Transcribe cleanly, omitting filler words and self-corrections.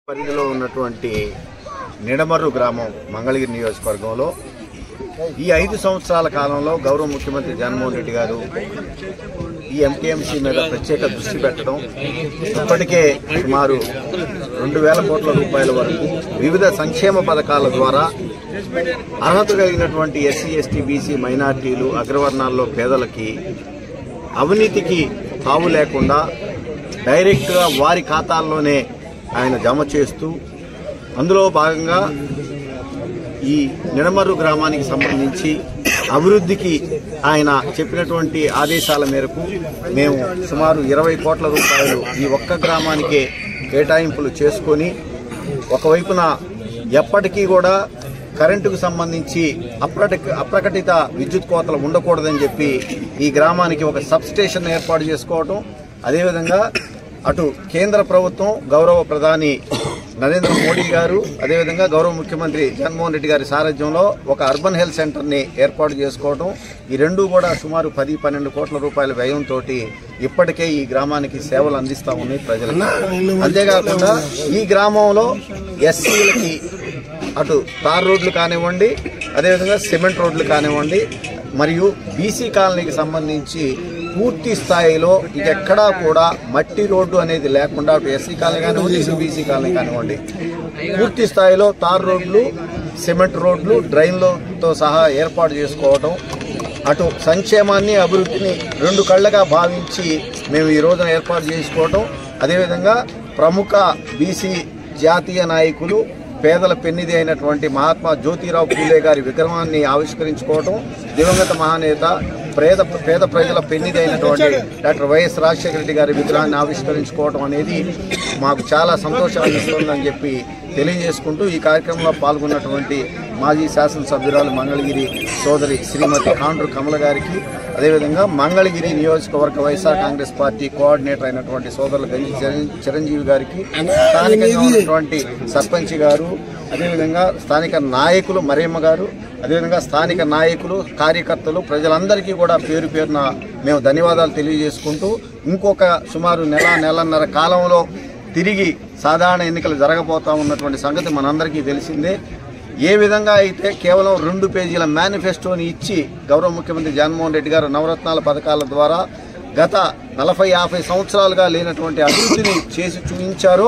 పరిధిలో ఉన్నటువంటి నిడమర్రు గ్రామం మంగళగిరి నియోజకవర్గంలో ఈ 5 సంవత్సరాల కాలంలో గౌరవ ముఖ్యమంత్రి జగన్మోహన్ రెడ్డి గారు ఈ ఎంటీఎంసీ మీద ప్రత్యేక దృష్టి పెట్టడం, ఇప్పటికే సుమారు 2,000 కోట్ల రూపాయల వరకు వివిధ సంక్షేమ పథకాల ద్వారా అర్హత కలిగినటువంటి ఎస్సీ, ఎస్టీ, బీసీ, మైనార్టీలు, అగ్రవర్ణాల్లో పేదలకి అవినీతికి తావు లేకుండా డైరెక్ట్గా వారి ఖాతాల్లోనే ఆయన జమ చేస్తూ, అందులో భాగంగా ఈ నిడమర్రు గ్రామానికి సంబంధించి అభివృద్ధికి ఆయన చెప్పినటువంటి ఆదేశాల మేరకు మేము సుమారు 20 కోట్ల రూపాయలు ఈ ఒక్క గ్రామానికే కేటాయింపులు చేసుకొని, ఒకవైపున ఎప్పటికీ కూడా కరెంటుకు సంబంధించి అప్రకటిత విద్యుత్ కోతలు ఉండకూడదని చెప్పి ఈ గ్రామానికి ఒక సబ్ స్టేషన్ ఏర్పాటు చేసుకోవటం, అదేవిధంగా అటు కేంద్ర ప్రభుత్వం గౌరవ ప్రధాని నరేంద్ర మోడీ గారు, అదేవిధంగా గౌరవ ముఖ్యమంత్రి జగన్మోహన్ రెడ్డి గారి సారథ్యంలో ఒక అర్బన్ హెల్త్ సెంటర్ని ఏర్పాటు చేసుకోవడం, ఈ రెండూ కూడా సుమారు 10-12 కోట్ల రూపాయల వ్యయంతో ఇప్పటికే ఈ గ్రామానికి సేవలు అందిస్తూ ఉన్నాయి ప్రజలకు. అంతేకాకుండా ఈ గ్రామంలో ఎస్సీలకి అటు తార్ రోడ్లు కానివ్వండి, అదేవిధంగా సిమెంట్ రోడ్లు కానివ్వండి, మరియు బీసీ కాలనీకి సంబంధించి పూర్తి స్థాయిలో ఎక్కడా కూడా మట్టి రోడ్డు అనేది లేకుండా, అటు ఎస్సీ కాలనీ కానివ్వండి, ఇటు బీసీ కాలనీ కానివ్వండి, పూర్తి స్థాయిలో తార్ రోడ్లు, సిమెంట్ రోడ్లు, డ్రైన్లతో సహా ఏర్పాటు చేసుకోవడం, అటు సంక్షేమాన్ని అభివృద్ధిని 2 కళ్ళగా భావించి మేము ఈ రోజున ఏర్పాటు చేసుకోవడం, అదేవిధంగా ప్రముఖ బీసీ జాతీయ నాయకులు, పేదల పెన్నిధి అయినటువంటి మహాత్మా జ్యోతిరావు పూలే గారి విగ్రహాన్ని ఆవిష్కరించుకోవడం, దివంగత మహానేత పేద ప్రజల పెన్నిధి అయినటువంటి డాక్టర్ వైఎస్ రాజశేఖర రెడ్డి గారి విగ్రహాన్ని ఆవిష్కరించుకోవడం అనేది మాకు చాలా సంతోషాన్ని ఇస్తుందని చెప్పి తెలియజేసుకుంటూ, ఈ కార్యక్రమంలో పాల్గొన్నటువంటి మాజీ శాసనసభ్యురాలు మంగళగిరి సోదరి శ్రీమతి కాండ్రు కమల గారికి, అదేవిధంగా మంగళగిరి నియోజకవర్గ వైఎస్ఆర్ కాంగ్రెస్ పార్టీ కోఆర్డినేటర్ అయినటువంటి సోదరులు గంజి చిరంజీవి గారికి, స్థానికంగా ఉన్నటువంటి సర్పంచ్ గారు, అదేవిధంగా స్థానిక నాయకులు మరియమ్మ గారు, అదేవిధంగా స్థానిక నాయకులు, కార్యకర్తలు, ప్రజలందరికీ కూడా పేరు పేరున మేము ధన్యవాదాలు తెలియజేసుకుంటూ, ఇంకొక సుమారు నెలన్నర కాలంలో తిరిగి సాధారణ ఎన్నికలు జరగబోతా ఉన్నటువంటి సంగతి మనందరికీ తెలిసిందే. ఏ విధంగా అయితే కేవలం 2 పేజీల మేనిఫెస్టోని ఇచ్చి గౌరవ ముఖ్యమంత్రి జగన్మోహన్ రెడ్డి గారు నవరత్నాల పథకాల ద్వారా గత 40-50 సంవత్సరాలుగా లేనటువంటి అభివృద్ధిని చేసి చూపించారో,